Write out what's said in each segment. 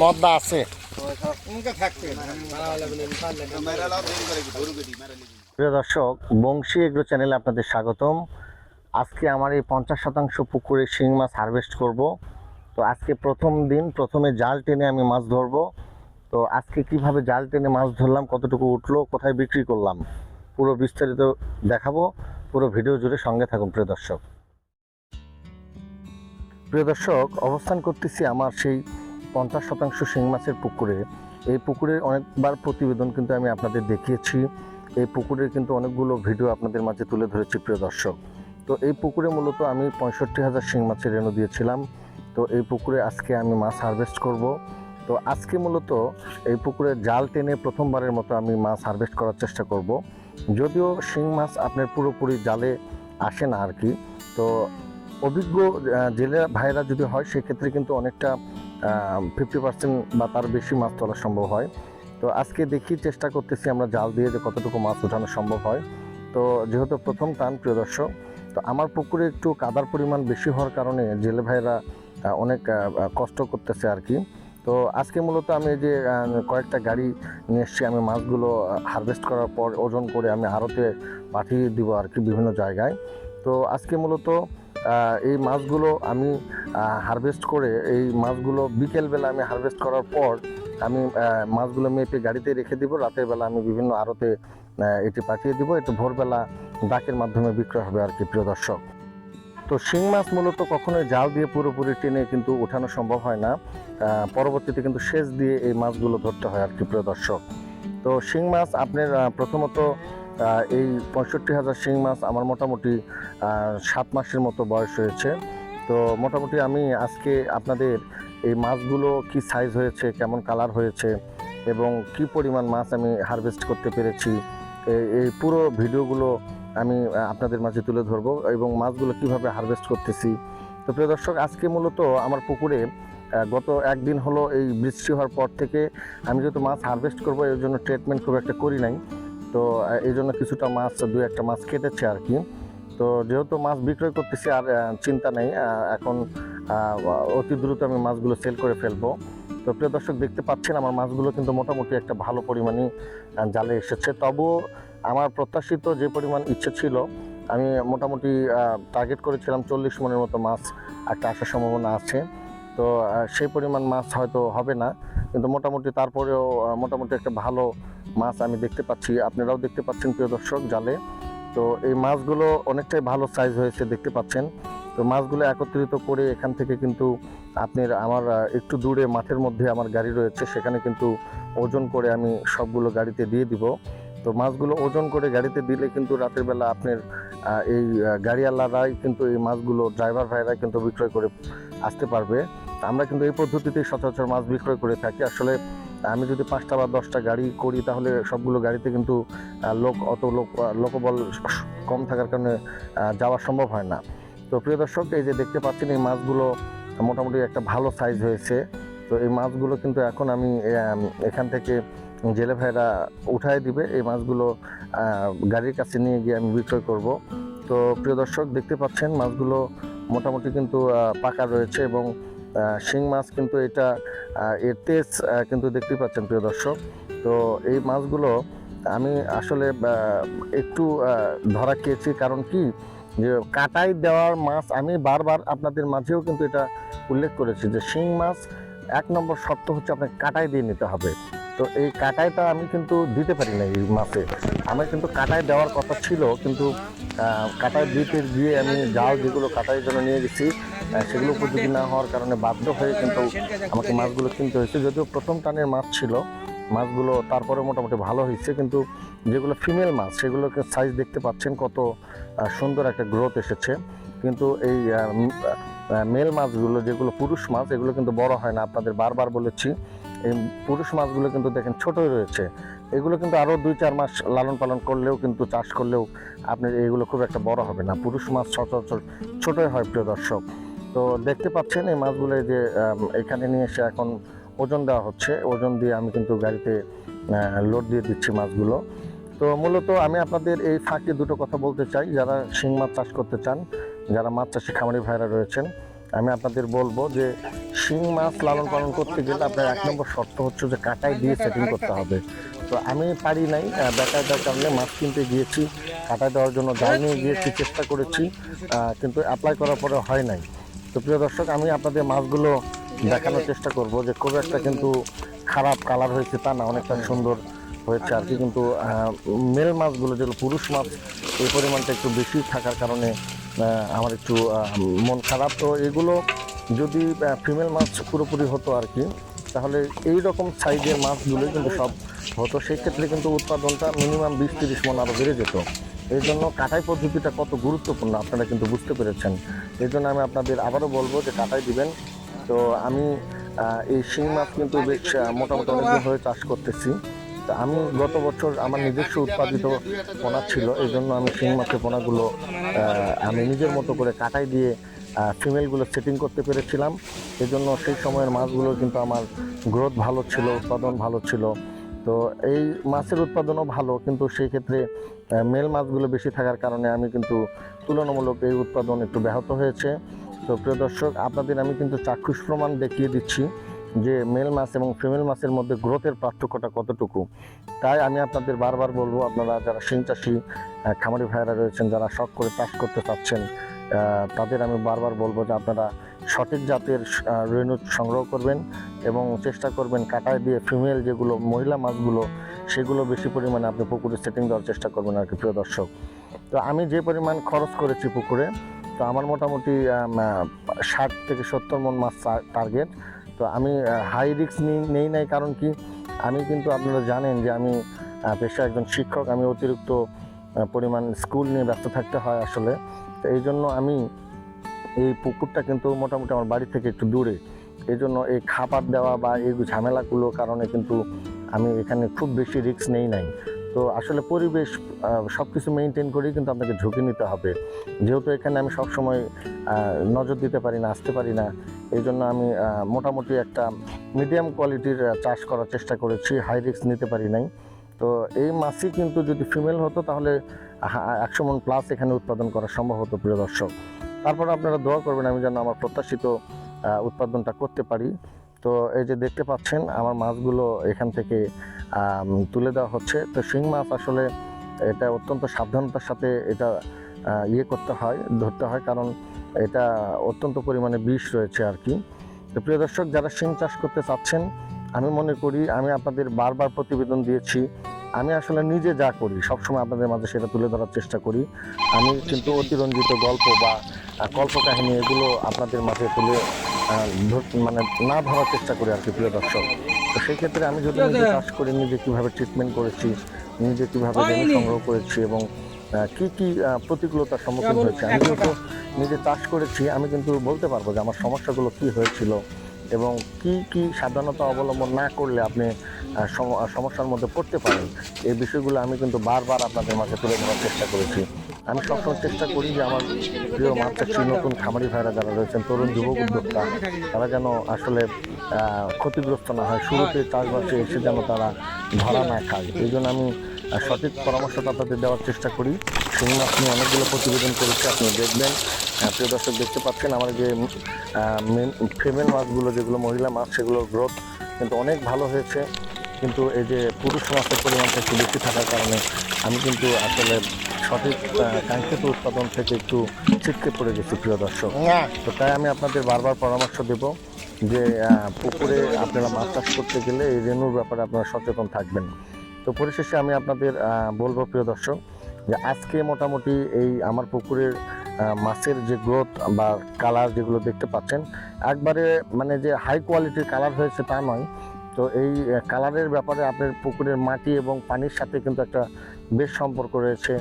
মদদা আছে। প্রিয় দর্শক, বংশী এগ্রো চ্যানেলে আপনাদের স্বাগতম। আজকে আমার এই 50% পুকুরে শিং মাছ হারভেস্ট করব। তো আজকে প্রথম দিন, প্রথমে জাল টেনে আমি মাছ ধরবো। তো আজকে কিভাবে জাল টেনে মাছ ধরলাম, কতটুকু উঠলো, কোথায় বিক্রি করলাম, পুরো বিস্তারিত দেখাবো। পুরো ভিডিও জুড়ে সঙ্গে থাকুন প্রিয় দর্শক। প্রিয় দর্শক, অবস্থান করতেছি আমার সেই 50% শিং মাছের পুকুরে। এই পুকুরের অনেকবার প্রতিবেদন কিন্তু আমি আপনাদের দেখিয়েছি। এই পুকুরের কিন্তু অনেকগুলো ভিডিও আপনাদের মাঝে তুলে ধরেছি প্রিয় দর্শক। তো এই পুকুরে মূলত আমি 65,000 শিং মাছের রেণু দিয়েছিলাম। তো এই পুকুরে আজকে আমি মাছ হারভেস্ট করব। তো আজকে মূলত এই পুকুরে জাল টেনে প্রথমবারের মতো আমি মাছ হারভেস্ট করার চেষ্টা করব। যদিও শিং মাছ আপনার পুরোপুরি জালে আসে না আর কি। তো অভিজ্ঞ জেলে ভাইরা যদি হয় সেক্ষেত্রে কিন্তু অনেকটা 50% বা তার বেশি মাছ তোলা সম্ভব হয়। তো আজকে দেখি, চেষ্টা করতেছি আমরা জাল দিয়ে যে কতটুকু মাছ ওঠানো সম্ভব হয়। তো যেহেতু প্রথম টান প্রিয় দর্শক, তো আমার পুকুরে একটু কাদার পরিমাণ বেশি হওয়ার কারণে জেলে ভাইরা অনেক কষ্ট করতেছে আর কি। তো আজকে মূলত আমি এই যে কয়েকটা গাড়ি নিয়ে এসেছি, আমি মাছগুলো হারভেস্ট করার পর ওজন করে আমি আড়তে পাঠিয়ে দিব আর কি বিভিন্ন জায়গায়। তো আজকে মূলত এই মাছগুলো আমি হারভেস্ট করে, এই মাছগুলো বিকেলবেলা আমি হারভেস্ট করার পর আমি মাছগুলো মেপে গাড়িতে রেখে দিব। রাতের বেলা আমি বিভিন্ন আড়তে এটি পাঠিয়ে দিব। একটু ভোরবেলা ডাকের মাধ্যমে বিক্রয় হবে আর কি প্রিয় দর্শক। তো শিং মাছ মূলত কখনোই জাল দিয়ে পুরোপুরি টেনে কিন্তু ওঠানো সম্ভব হয় না। পরবর্তীতে কিন্তু সেচ দিয়ে এই মাছগুলো ধরতে হয় আর কি প্রিয় দর্শক। তো শিং মাছ আপনার প্রথমত এই 65,000 শিং মাছ আমার মোটামুটি 7 মাসের মতো বয়স হয়েছে। তো মোটামুটি আমি আজকে আপনাদের এই মাছগুলো কি সাইজ হয়েছে, কেমন কালার হয়েছে এবং কি পরিমাণ মাছ আমি হারভেস্ট করতে পেরেছি, এই পুরো ভিডিওগুলো আমি আপনাদের মাঝে তুলে ধরবো এবং মাছগুলো কিভাবে হারভেস্ট করতেছি। তো প্রিয় দর্শক, আজকে মূলত আমার পুকুরে গত একদিন হলো এই বৃষ্টি হওয়ার পর থেকে আমি যেহেতু মাছ হারভেস্ট করবো এর জন্য ট্রিটমেন্ট খুব একটা করি নাই। তো এই জন্য কিছুটা মাছ, 2-1টা মাছ কেটেছে আর কি। তো যেহেতু মাছ বিক্রয় করতেছি আর চিন্তা নেই, এখন অতি দ্রুত আমি মাছগুলো সেল করে ফেলবো। তো প্রিয় দর্শক, দেখতে পাচ্ছেন আমার মাছগুলো কিন্তু মোটামুটি একটা ভালো পরিমাণে জালে এসেছে। তবুও আমার প্রত্যাশিত যে পরিমাণ ইচ্ছে ছিল, আমি মোটামুটি টার্গেট করেছিলাম 40 মনের মতো মাছ একটা আসার সম্ভাবনা আছে। তো সেই পরিমাণ মাছ হয়তো হবে না, কিন্তু মোটামুটি তারপরেও মোটামুটি একটা ভালো মাছ আমি দেখতে পাচ্ছি, আপনারাও দেখতে পাচ্ছেন প্রিয় দর্শক জালে। তো এই মাছগুলো অনেকটাই ভালো সাইজ হয়েছে দেখতে পাচ্ছেন। তো মাছগুলো একত্রিত করে এখান থেকে কিন্তু আপনার আমার একটু দূরে মাঠের মধ্যে আমার গাড়ি রয়েছে, সেখানে কিন্তু ওজন করে আমি সবগুলো গাড়িতে দিয়ে দিব। তো মাছগুলো ওজন করে গাড়িতে দিলে কিন্তু রাতের বেলা আপনার এই গাড়িওয়ালারাই কিন্তু এই মাছগুলো, ড্রাইভার ভাইরাই কিন্তু বিক্রয় করে আসতে পারবে। আমরা কিন্তু এই পদ্ধতিতেই সচরাচর মাছ বিক্রয় করে থাকি। আসলে আমি যদি 5টা বা 10টা গাড়ি করি তাহলে সবগুলো গাড়িতে কিন্তু লোকবল কম থাকার কারণে যাওয়া সম্ভব হয় না। তো প্রিয় দর্শক, এই যে দেখতে পাচ্ছেন এই মাছগুলো মোটামুটি একটা ভালো সাইজ হয়েছে। তো এই মাছগুলো কিন্তু এখন আমি এখান থেকে জেলে ভাইরা উঠায় দিবে। এই মাছগুলো গাড়ির কাছে নিয়ে গিয়ে আমি বিক্রয় করব। তো প্রিয় দর্শক, দেখতে পাচ্ছেন মাছগুলো মোটামুটি কিন্তু পাকা রয়েছে এবং শিং মাছ কিন্তু এটা এর তেজ কিন্তু দেখতে পাচ্ছেন প্রিয় দর্শক। তো এই মাছগুলো আমি আসলে একটু ধরা খেয়েছি, কারণ কি যে কাটাই দেওয়ার মাছ আমি বারবার আপনাদের মাঝেও কিন্তু এটা উল্লেখ করেছি যে শিং মাছ 1 নম্বর শর্ত হচ্ছে আপনাকে কাটাই দিয়ে নিতে হবে। তো এই কাটাইটা আমি কিন্তু দিতে পারি না এই মাছে। আমার কিন্তু কাটাই দেওয়ার কথা ছিল, কিন্তু কাটাই দিতে গিয়ে আমি জাল যেগুলো কাটাইয়ের জন্য নিয়ে গেছি সেগুলো উপযোগী না হওয়ার কারণে বাধ্য হয়ে কিন্তু আমাকে মাছগুলো কিনতে হয়েছে। যদিও প্রথম টানের মাছ ছিল মাছগুলো, তারপরে মোটামুটি ভালো হয়েছে, কিন্তু যেগুলো ফিমেল মাছ সেগুলোকে সাইজ দেখতে পাচ্ছেন কত সুন্দর একটা গ্রোথ এসেছে। কিন্তু এই মেল মাছগুলো, যেগুলো পুরুষ মাছ, এগুলো কিন্তু বড় হয় না। আপনাদের বারবার বলেছি, এই পুরুষ মাছগুলো কিন্তু দেখেন ছোটই রয়েছে। এগুলো কিন্তু আরও 2-4 মাস লালন পালন করলেও কিন্তু চাষ করলেও আপনার এগুলো খুব একটা বড় হবে না। পুরুষ মাছ সচরাচর ছোটই হয় প্রিয় দর্শক। তো তো দেখতে পাচ্ছেন এই মাছগুলো যে এখানে নিয়ে এসে এখন ওজন দেওয়া হচ্ছে, ওজন দিয়ে আমি কিন্তু গাড়িতে লোড দিয়ে দিচ্ছি মাছগুলো। তো মূলত আমি আপনাদের এই ফাঁকে দুটো কথা বলতে চাই, যারা শিং মাছ চাষ করতে চান, যারা মাছ চাষি খামারি ভাইরা রয়েছেন, আমি আপনাদের বলবো যে শিং মাছ লালন পালন করতে গেলে আপনার 1 নম্বর শর্ত হচ্ছে যে কাঁটাই দিয়ে সেটিং করতে হবে। তো আমি পারি নাই, বেকায়দার কারণে মাছ কিনতে গিয়েছি, কাঁটাই দেওয়ার জন্য জাল নিয়ে গিয়েছি, চেষ্টা করেছি, কিন্তু অ্যাপ্লাই করার পরে হয় নাই। তো প্রিয় দর্শক, আমি আপনাদের মাছগুলো দেখানোর চেষ্টা করব যে খুব একটা কিন্তু খারাপ কালার হয়েছে তা না, অনেকটা সুন্দর হয়েছে আর কি। কিন্তু মেল মাছগুলো যেগুলো পুরুষ মাছ, এই পরিমাণটা একটু বেশি থাকার কারণে আমার একটু মন খারাপ। তো এগুলো যদি ফিমেল মাছ পুরোপুরি হতো আর কি, তাহলে এই রকম সাইজের মাছগুলোই কিন্তু সব হতো। সেই ক্ষেত্রে কিন্তু উৎপাদনটা মিনিমাম 20-30 মণ আরও বেড়ে যেত। এই জন্য কাটাই পদ্ধতিটা কত গুরুত্বপূর্ণ আপনারা কিন্তু বুঝতে পেরেছেন। এই জন্য আমি আপনাদের আবারও বলবো যে কাটাই দিবেন। তো আমি এই শিং মাছ কিন্তু বেশ মোটামুটি অনেকদিন হয়ে চাষ করতেছি। তো আমি গত বছর আমার নিজস্ব উৎপাদিত পোনা ছিল, এই জন্য আমি শিং মাছের পোনাগুলো আমি নিজের মতো করে কাটাই দিয়ে ফিমেলগুলো সেটিং করতে পেরেছিলাম। এই জন্য সেই সময়ের মাছগুলো কিন্তু আমার গ্রোথ ভালো ছিল, উৎপাদন ভালো ছিল। তো এই মাছের উৎপাদনও ভালো, কিন্তু সেই ক্ষেত্রে মেল মাছগুলো বেশি থাকার কারণে আমি কিন্তু তুলনামূলক এই উৎপাদন একটু ব্যাহত হয়েছে। তো প্রিয় দর্শক, আপনাদের আমি কিন্তু চাক্ষুষ প্রমাণ দেখিয়ে দিচ্ছি যে মেল মাছ এবং ফিমেল মাছের মধ্যে গ্রোথের পার্থক্যটা কতটুকু। তাই আমি আপনাদের বারবার বলবো, আপনারা যারা শিং চাষি খামারি ভাইয়েরা রয়েছেন, যারা শখ করে চাষ করতে চাচ্ছেন, তাদের আমি বারবার বলবো যে আপনারা সঠিক জাতের রেণু সংগ্রহ করবেন এবং চেষ্টা করবেন কাটায় দিয়ে ফিমেল যেগুলো মহিলা মাছগুলো, সেগুলো বেশি পরিমাণে আপনি পুকুরে সেটিং দেওয়ার চেষ্টা করবেন আর কি। প্রিয় দর্শক, তো আমি যে পরিমাণ খরচ করেছি পুকুরে, তো আমার মোটামুটি 60 থেকে 70 মণ মাছ টার্গেট। তো আমি হাই রিস্ক নেই নাই, কারণ কি, আমি কিন্তু আপনারা জানেন যে আমি পেশায় একজন শিক্ষক, আমি অতিরিক্ত পরিমাণ স্কুল নিয়ে ব্যস্ত থাকতে হয় আসলে। তো এই জন্য আমি এই পুকুরটা কিন্তু মোটামুটি আমার বাড়ি থেকে একটু দূরে, এই জন্য এই খাবার দেওয়া বা এই ঝামেলাগুলোর কারণে কিন্তু আমি এখানে খুব বেশি রিস্ক নেই নাই। তো আসলে পরিবেশ সব কিছু মেনটেন করেই কিন্তু আপনাকে ঝুঁকি নিতে হবে, যেহেতু এখানে আমি সবসময় নজর দিতে পারি না, আসতে পারি না। এই জন্য আমি মোটামুটি একটা মিডিয়াম কোয়ালিটির চাষ করার চেষ্টা করেছি, হাই রিস্ক নিতে পারি নাই। তো এই মাছই কিন্তু যদি ফিমেল হতো তাহলে 100 মণ প্লাস এখানে উৎপাদন করা সম্ভব হতো। প্রিয় দর্শক, তারপর আপনারা দোয়া করবেন আমি যেন আমার প্রত্যাশিত উৎপাদনটা করতে পারি। তো এই যে দেখতে পাচ্ছেন আমার মাছগুলো এখান থেকে তুলে দেওয়া হচ্ছে। তো শিং মাছ আসলে এটা অত্যন্ত সাবধানতার সাথে এটা করতে হয়, ধরতে হয়, কারণ এটা অত্যন্ত পরিমাণে বিষ রয়েছে আর কি। তো প্রিয় দর্শক, যারা শিং চাষ করতে চাচ্ছেন, আমি মনে করি আমি আপনাদের বারবার প্রতিবেদন দিয়েছি, আমি আসলে নিজে যা করি সবসময় আপনাদের মাঝে সেটা তুলে ধরার চেষ্টা করি। আমি কিন্তু অতিরঞ্জিত গল্প বা কল্পকাহিনী এগুলো আপনাদের মাঝে তুলে মানে না ধরার চেষ্টা করি আর কি। প্রিয় দর্শক, তো সেই ক্ষেত্রে আমি যদি নিজে চাষ করি, নিজে কীভাবে ট্রিটমেন্ট করেছি, নিজে কীভাবে রেণু সংগ্রহ করেছি এবং কি কি প্রতিকূলতার সম্মুখীন হয়েছে, আমি যেহেতু নিজে চাষ করেছি, আমি কিন্তু বলতে পারবো যে আমার সমস্যাগুলো কী হয়েছিল এবং কি কি সাবধানতা অবলম্বন না করলে আপনি সমস্যার মধ্যে পড়তে পারেন। এই বিষয়গুলো আমি কিন্তু বারবার আপনাদের মাঝে তুলে ধরার চেষ্টা করেছি। আমি সবসময় চেষ্টা করি যে আমার প্রিয় মাছ চাষি নতুন খামারি ভাইরা যারা রয়েছেন, তরুণ যুবক উদ্যোক্তা, তারা যেন আসলে ক্ষতিগ্রস্ত না হয়, শুরুতে চাষবাসে এসে যেন তারা ধরা না খায়। এই জন্য আমি সঠিক পরামর্শটা আপনাদের দেওয়ার চেষ্টা করি। শিং মাছ নিয়ে অনেকগুলো প্রতিবেদন করেছি, আপনি দেখবেন। প্রিয় দর্শক, দেখতে পাচ্ছেন আমার যে ফিমেল মাছগুলো, যেগুলো মহিলা মাছ, সেগুলোর গ্রোথ কিন্তু অনেক ভালো হয়েছে। কিন্তু এই যে পুরুষ মাছের পরিমাণটা একটু বেশি থাকার কারণে আমি কিন্তু আসলে সঠিক কাঙ্ক্ষিত উৎপাদন থেকে একটু ছিটকে পড়ে গেছি। প্রিয় দর্শক, তো তাই আমি আপনাদের বারবার পরামর্শ দেব যে পুকুরে আপনারা মাছ চাষ করতে গেলে এই রেণুর ব্যাপারে আপনারা সচেতন থাকবেন। তো পরিশেষে আমি আপনাদের বলবো প্রিয় দর্শক, যে আজকে মোটামুটি এই আমার পুকুরের মাছের যে গ্রোথ বা কালার যেগুলো দেখতে পাচ্ছেন, একবারে মানে যে হাই কোয়ালিটির কালার হয়েছে তা নয়। তো এই কালারের ব্যাপারে আপনার পুকুরের মাটি এবং পানির সাথে কিন্তু একটা বেশ সম্পর্ক রয়েছে,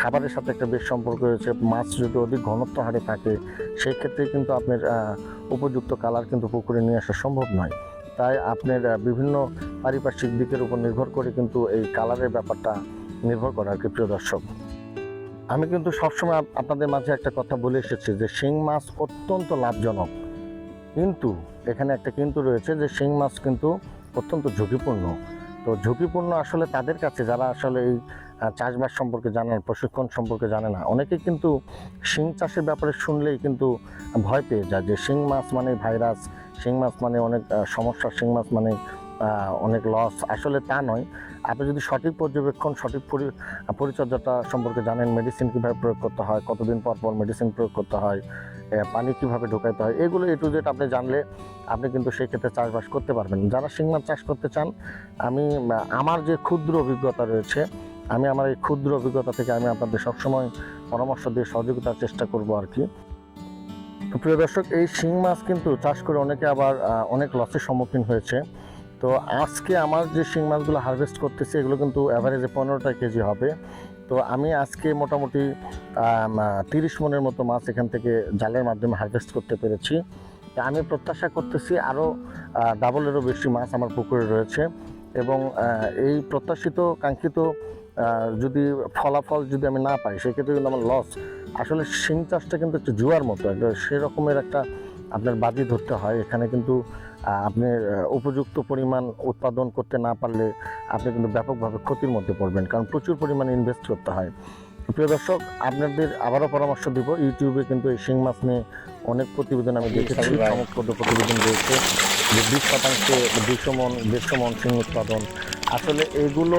খাবারের সাথে একটা বেশ সম্পর্ক রয়েছে। মাছ যদি অধিক ঘনত্ব হারে থাকে, সেই ক্ষেত্রে কিন্তু আপনার উপযুক্ত কালার কিন্তু পুকুরে নিয়ে আসা সম্ভব নয়। তাই আপনার বিভিন্ন পারিপার্শ্বিক দিকের উপর নির্ভর করে কিন্তু এই কালারের ব্যাপারটা নির্ভর করে আর কি। প্রিয় দর্শক, আমি কিন্তু সবসময় আপনাদের মাঝে একটা কথা বলে এসেছি যে শিং মাছ অত্যন্ত লাভজনক, কিন্তু এখানে একটা কিন্তু রয়েছে যে শিং মাছ কিন্তু অত্যন্ত ঝুঁকিপূর্ণ। তো ঝুঁকিপূর্ণ আসলে তাদের কাছে যারা আসলে এই চাষবাস সম্পর্কে জানে না, প্রশিক্ষণ সম্পর্কে জানে না। অনেকেই কিন্তু শিং চাষের ব্যাপারে শুনলেই কিন্তু ভয় পেয়ে যায় যে শিং মাছ মানে ভাইরাস, শিং মাছ মানে অনেক সমস্যা, শিং মাছ মানে অনেক লস। আসলে তা নয়। আপনি যদি সঠিক পর্যবেক্ষণ, সঠিক পরিচর্যাটা সম্পর্কে জানেন, মেডিসিন কীভাবে প্রয়োগ করতে হয়, কতদিন পর পর মেডিসিন প্রয়োগ করতে হয়, পানি কীভাবে ঢোকাইতে হয়, এগুলো A to Z আপনি জানলে আপনি কিন্তু সেই ক্ষেত্রে চাষবাস করতে পারবেন। যারা শিং মাছ চাষ করতে চান, আমি আমার যে ক্ষুদ্র অভিজ্ঞতা রয়েছে, আমি আমার এই ক্ষুদ্র অভিজ্ঞতা থেকে আমি আপনাদের সবসময় পরামর্শ দিয়ে সহযোগিতার চেষ্টা করব আর কি। তো প্রিয় দর্শক, এই শিং মাছ কিন্তু চাষ করে অনেকে আবার অনেক লসের সম্মুখীন হয়েছে। তো আজকে আমার যে শিং মাছগুলো হারভেস্ট করতেছি এগুলো কিন্তু অ্যাভারেজে 15টা কেজি হবে। তো আমি আজকে মোটামুটি 30 মনের মতো মাছ এখান থেকে জালের মাধ্যমে হারভেস্ট করতে পেরেছি। আমি প্রত্যাশা করতেছি আরও ডাবলেরও বেশি মাছ আমার পুকুরে রয়েছে, এবং এই প্রত্যাশিত কাঙ্ক্ষিত যদি ফলাফল যদি আমি না পাই সেক্ষেত্রে কিন্তু আমার লস। আসলে শিং চাষটা কিন্তু একটু জুয়ার মতো, একটা সেরকমের একটা আপনার বাজি ধরতে হয়। এখানে কিন্তু আপনি উপযুক্ত পরিমাণ উৎপাদন করতে না পারলে আপনি কিন্তু ব্যাপকভাবে ক্ষতির মধ্যে পড়বেন, কারণ প্রচুর পরিমাণে ইনভেস্ট করতে হয়। প্রিয় দর্শক, আপনাদের আবারও পরামর্শ দিব, ইউটিউবে কিন্তু এই শিং মাছ নিয়ে অনেক প্রতিবেদন আমি দেখেছি, চমকপ্রদ প্রতিবেদন রয়েছে যে 20% 200 মন 150 মন শিং উৎপাদন। আসলে এগুলো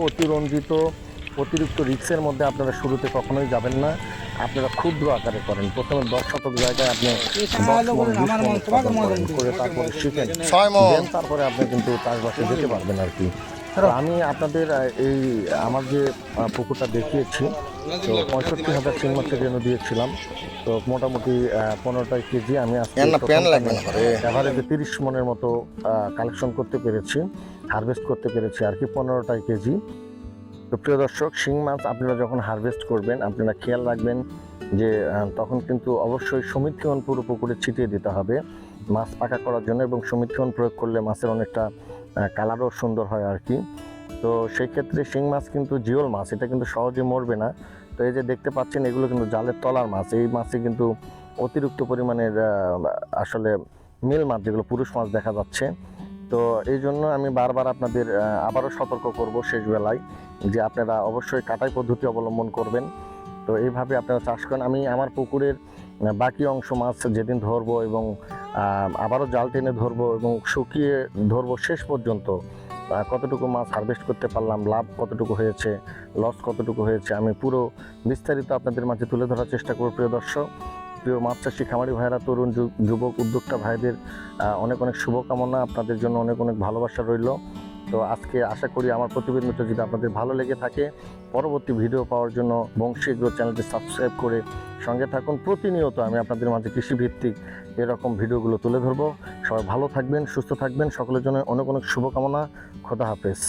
অতিরঞ্জিত অতিরিক্ত রিস্কের মধ্যে আপনারা শুরুতে কখনোই যাবেন না। আপনারা ক্ষুদ্র আকারে করেন, প্রথমে 10 শতক জায়গায় আপনি 10 মন 20 মন উৎপাদন করেন, করে তারপরে শিখেন, তারপরে আপনি কিন্তু চাষবাসে যেতে পারবেন আর কি। তো আমি আপনাদের এই আমার যে পুকুরটা দেখিয়েছি, তো 65,000 শিং মাছের জন্য দিয়েছিলাম। তো মোটামুটি 15টা কেজি আমি আজকে অ্যাভারেজে 30 মনের মতো কালেকশন করতে পেরেছি, হারভেস্ট করতে পেরেছি আর কি 15টা কেজি। তো প্রিয় দর্শক, শিং মাছ আপনারা যখন হারভেস্ট করবেন আপনারা খেয়াল রাখবেন যে তখন কিন্তু অবশ্যই সমিতিয়ন পুরো পুকুরে ছিটিয়ে দিতে হবে মাছ পাকা করার জন্য, এবং সমিতিয়ন প্রয়োগ করলে মাছের অনেকটা কালারও সুন্দর হয় আর কি। তো সেই ক্ষেত্রে শিং মাছ কিন্তু জিওল মাছ, এটা কিন্তু সহজে মরবে না। তো এই যে দেখতে পাচ্ছেন এগুলো কিন্তু জালের তলার মাছ, এই মাছে কিন্তু অতিরিক্ত পরিমাণের আসলে মিল মাছ, যেগুলো পুরুষ মাছ দেখা যাচ্ছে। তো এই জন্য আমি বারবার আপনাদের আবারও সতর্ক করব শেষ বেলায় যে আপনারা অবশ্যই কাটাই পদ্ধতি অবলম্বন করবেন। তো এইভাবে আপনারা চাষ করেন। আমি আমার পুকুরের বাকি অংশ মাছ যেদিন ধরবো এবং আবারও জাল টেনে ধরবো এবং শুকিয়ে ধরবো, শেষ পর্যন্ত কতটুকু মাছ হারভেস্ট করতে পারলাম, লাভ কতটুকু হয়েছে, লস কতটুকু হয়েছে, আমি পুরো বিস্তারিত আপনাদের মাঝে তুলে ধরার চেষ্টা করব। প্রিয় দর্শক, প্রিয় মাছ চাষি খামারি ভাইরা, তরুণ যুবক উদ্যোক্তা ভাইদের অনেক অনেক শুভকামনা, আপনাদের জন্য অনেক অনেক ভালোবাসা রইল। তো আজকে আশা করি আমার প্রতিবেদনটা যদি আপনাদের ভালো লেগে থাকে, পরবর্তী ভিডিও পাওয়ার জন্য বংশী এগ্রো চ্যানেলটি সাবস্ক্রাইব করে সঙ্গে থাকুন। প্রতিনিয়ত আমি আপনাদের মাঝে কৃষিভিত্তিক এরকম ভিডিওগুলো তুলে ধরবো। সবাই ভালো থাকবেন, সুস্থ থাকবেন, সকলের জন্য অনেক অনেক শুভকামনা। খোদা হাফেজ।